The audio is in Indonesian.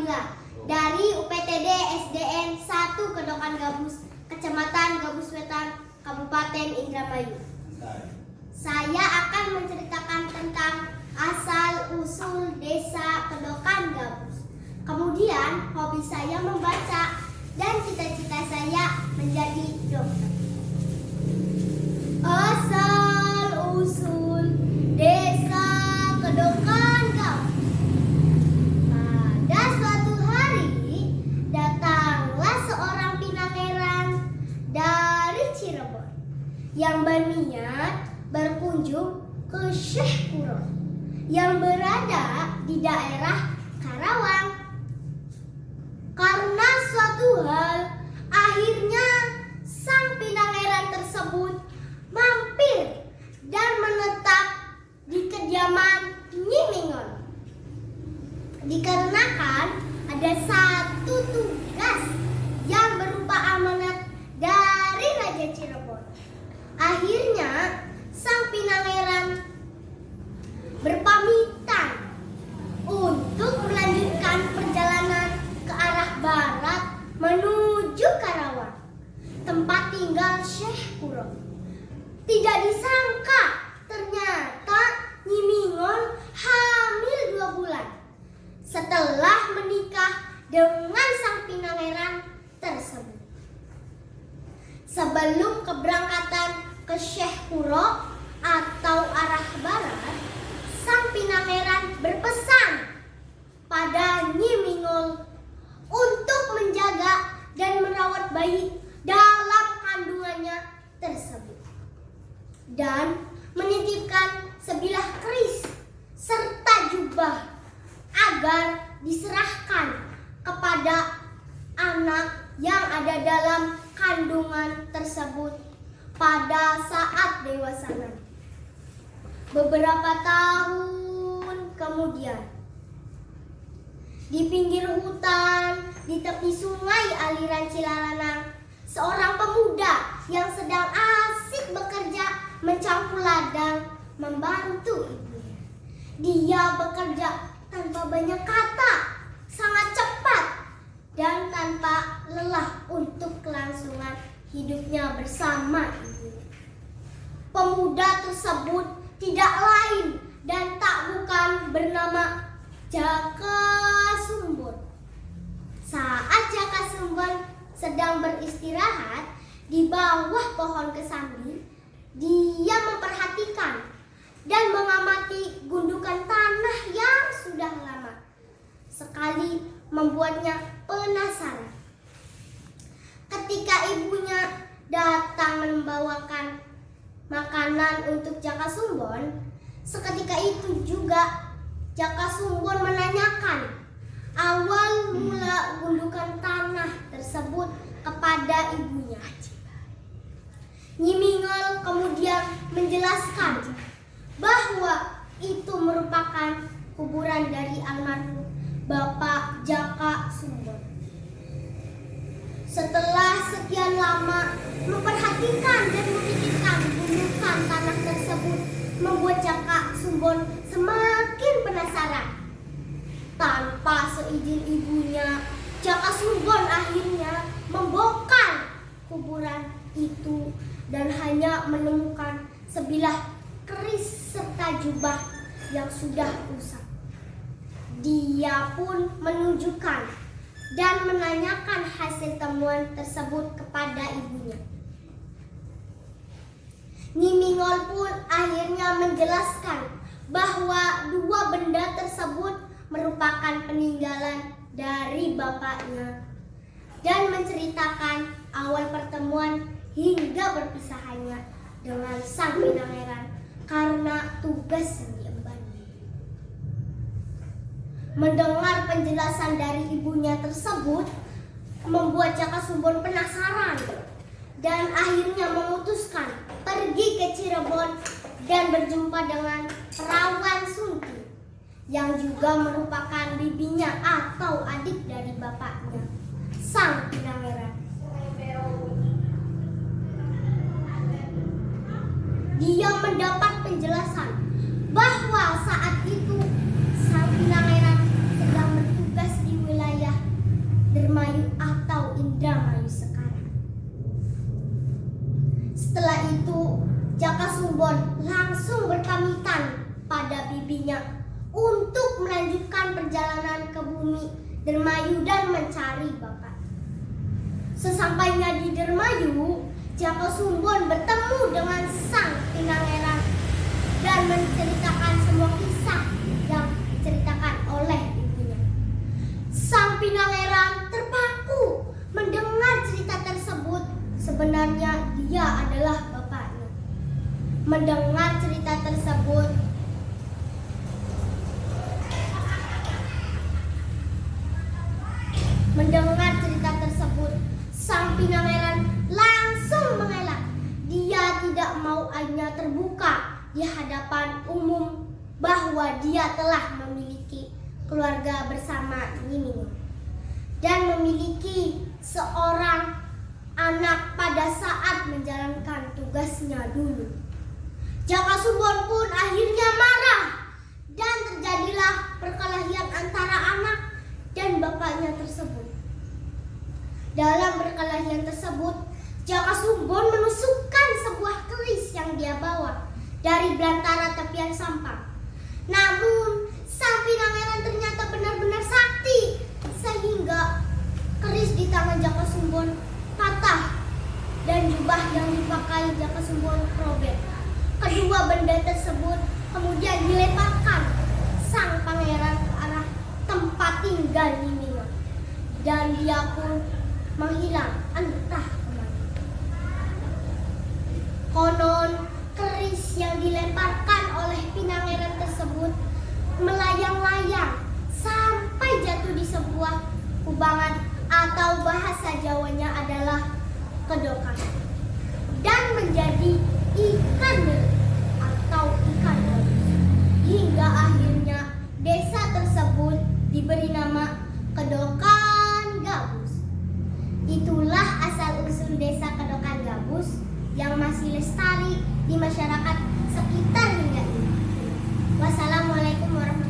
Fadila dari UPTD SDN 1 Kedokan Gabus, Kecamatan Gabus Wetan, Kabupaten Indramayu. Saya akan menceritakan tentang asal-usul desa Kedokan Gabus. Kemudian hobi saya membaca dan cita-cita saya menjadi dokter. Asal-usul desa Kedokan Gabus. Pada suatu hari datanglah seorang pinangeran dari Cirebon yang berniat berkunjung ke Syekh Kuro yang berada di daerah Karawang. Karena suatu hal, akhirnya sang pinangeran tersebut mampir dan menetap di kediaman Nyi Mingon. Dikarenakan ada satu tugas yang berupa amanat dari Raja Cirebon. Akhirnya sang pinangeran berpamitan untuk melanjutkan perjalanan ke arah barat menuju Karawang, tempat tinggal Syekh Kuro. Tidak disangka ternyata Nyi Mingon hamil 2 bulan setelah menikah dengan sang pinangeran tersebut. Sebelum keberangkatan ke Syekh Kuro atau arah barat, sang pinangeran berpesan pada Nyi Mingon untuk menjaga dan merawat bayi dalam kandungannya tersebut dan menitipkan sebilah keris serta jubah agar diserahkan kepada anak yang ada dalam kandungan tersebut pada saat dewasa nanti. Beberapa tahun kemudian, di pinggir hutan, di tepi sungai aliran Cilaranang, seorang pemuda yang sedang asik bekerja mencampur ladang membantu ibunya. Dia bekerja tanpa banyak kata, sangat cepat dan tanpa lelah untuk kelangsungan hidupnya bersama ibunya. Pemuda tersebut tidak lain dan tak bukan bernama Jaka Sumbon. Saat Jaka Sumbon sedang beristirahat di bawah pohon kesambi, dia memperhatikan dan mengamati gundukan tanah yang sudah lama sekali membuatnya penasaran. Ketika ibunya datang membawakan makanan untuk Jaka Sumbon, seketika itu juga Jaka Sumbon menanyakan awal mula gundukan tanah tersebut kepada ibunya. Nyi Mingon kemudian menjelaskan bahwa itu merupakan kuburan dari almarhum Bapak Jaka Sumbon. Setelah sekian lama memperhatikan dan memikirkan gundukan tanah tersebut, membuat Jaka Sumbon semakin penasaran. Tanpa seizin ibunya, Jaka Sumbon akhirnya membongkar kuburan itu dan hanya menemukan sebilah keris serta jubah yang sudah rusak. Dia pun menunjukkan dan menanyakan hasil temuan tersebut kepada ibunya. Nyi Mingon pun akhirnya menjelaskan bahwa 2 benda tersebut merupakan peninggalan dari bapaknya dan menceritakan awal pertemuan hingga berpisahannya dengan sang pinangeran karena tugas yang diembannya. Mendengar penjelasan dari ibunya tersebut membuat Jaka Sumbon penasaran dan akhirnya memutuskan pergi ke Cirebon dan berjumpa dengan Perawan Sunti yang juga merupakan bibinya atau adik dari bapaknya, sang pinangeran. Dia mendapat penjelasan bahwa saat itu sang pinangeran sedang bertugas di wilayah Sumbon langsung berpamitan pada bibinya untuk melanjutkan perjalanan ke bumi Dermayu dan mencari bapak. Sesampainya di Dermayu, Jaka Sumbon bertemu dengan sang Pinangeran dan menceritakan semua kisah yang diceritakan oleh ibunya. Sang Pinangeran terpaku mendengar cerita tersebut. Sebenarnya dia adalah bapaknya. Mendengar cerita tersebut, sang Pinangeran langsung mengelak. Dia tidak mau aibnya terbuka di hadapan umum bahwa dia telah memiliki keluarga bersama Nyiming dan memiliki seorang anak pada saat menjalankan tugasnya dulu. Jaka Sumbon pun akhirnya marah dan terjadilah perkelahian antara anak dan bapaknya tersebut. Dalam perkelahian tersebut, Jaka Sumbon menusukkan sebuah keris yang dia bawa dari belantara tepian sampah. Namun, sang Pinangeran ternyata benar-benar sakti sehingga keris di tangan Jaka Sumbon patah dan jubah yang dipakai Jaka Sumbon robek. Kedua benda tersebut kemudian dilemparkan sang pangeran ke arah tempat tinggal Nyiming dan dia pun menghilang entah kemana. Konon keris yang dilemparkan oleh Pinangeran tersebut melayang-layang sampai jatuh di sebuah kubangan atau bahasa Jawanya adalah kedokan dan menjadi ikan atau ikan gabus. Hingga akhirnya desa tersebut diberi nama Kedokan Gabus. Itulah asal-usul desa Kedokan Gabus yang masih lestari di masyarakat sekitar hingga ini. Wassalamualaikum warahmatullahi wabarakatuh.